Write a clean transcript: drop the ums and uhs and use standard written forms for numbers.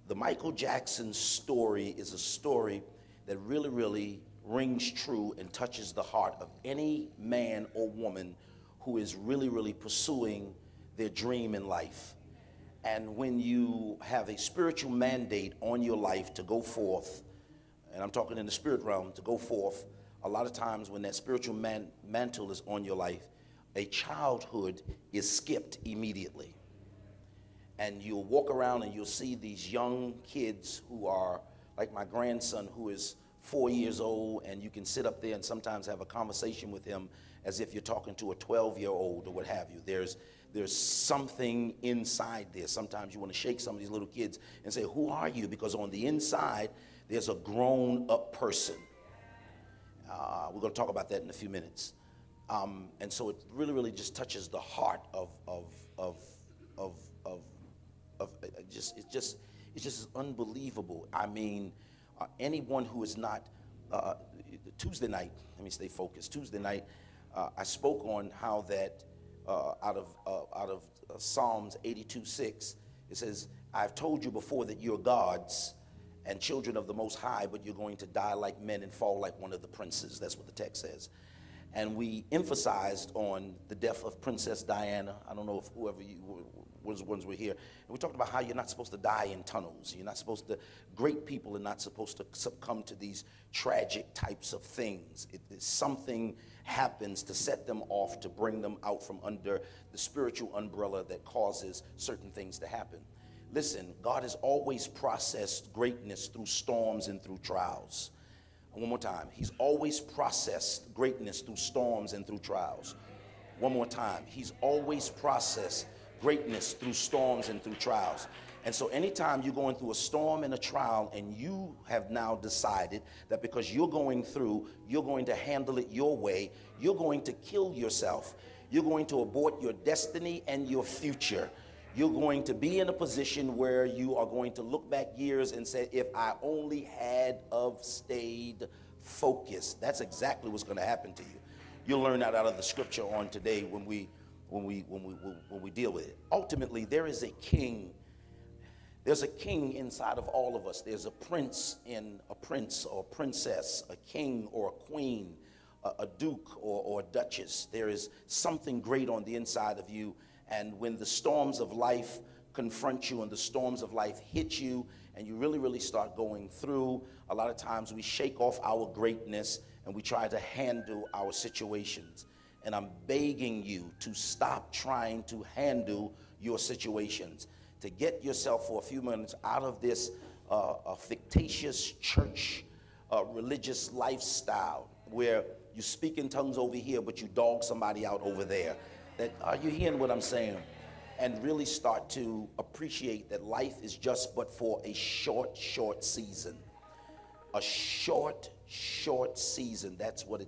The Michael Jackson story is a story that really rings true and touches the heart of any man or woman who is really pursuing their dream in life. And when you have a spiritual mandate on your life to go forth, and I'm talking in the spirit realm, to go forth, a lot of times when that spiritual mantle is on your life, a childhood is skipped immediately. And you'll walk around and you'll see these young kids who are like my grandson, who is 4 years old, and you can sit up there and sometimes have a conversation with him as if you're talking to a 12-year-old or what have you. There's something inside there. Sometimes you want to shake some of these little kids and say, who are you? Because on the inside, there's a grown-up person. We're going to talk about that in a few minutes. And so it really just touches the heart of it's just unbelievable. I mean, anyone who is not, Tuesday night, let me stay focused. Tuesday night, I spoke on how that out of Psalms 82:6, it says, I've told you before that you're gods and children of the Most High, but you're going to die like men and fall like one of the princes. That's what the text says. And we emphasized on the death of Princess Diana. I don't know if whoever was ones were here. And we talked about how you're not supposed to die in tunnels. You're not supposed to, great people are not supposed to succumb to these tragic types of things. Something happens to set them off, to bring them out from under the spiritual umbrella that causes certain things to happen. Listen, God has always processed greatness through storms and through trials. One more time. He's always processed greatness through storms and through trials. One more time. He's always processed greatness through storms and through trials. And so anytime you're going through a storm and a trial and you have now decided that because you're going through, you're going to handle it your way, you're going to kill yourself. You're going to abort your destiny and your future. You're going to be in a position where you are going to look back years and say, if I only had of stayed focused. That's exactly what's going to happen to you. You'll learn that out of the scripture on today when we deal with it. Ultimately, there is a king. There's a king inside of all of us. There's a prince in a prince or a princess, a king or a queen, a duke or a duchess. There is something great on the inside of you. And when the storms of life confront you and the storms of life hit you and you really start going through, a lot of times we shake off our greatness and we try to handle our situations. And I'm begging you to stop trying to handle your situations, to get yourself for a few minutes out of this fictitious church religious lifestyle where you speak in tongues over here but you dog somebody out over there. That, are you hearing what I'm saying? And really start to appreciate that life is just but for a short season. A short season. That's what it's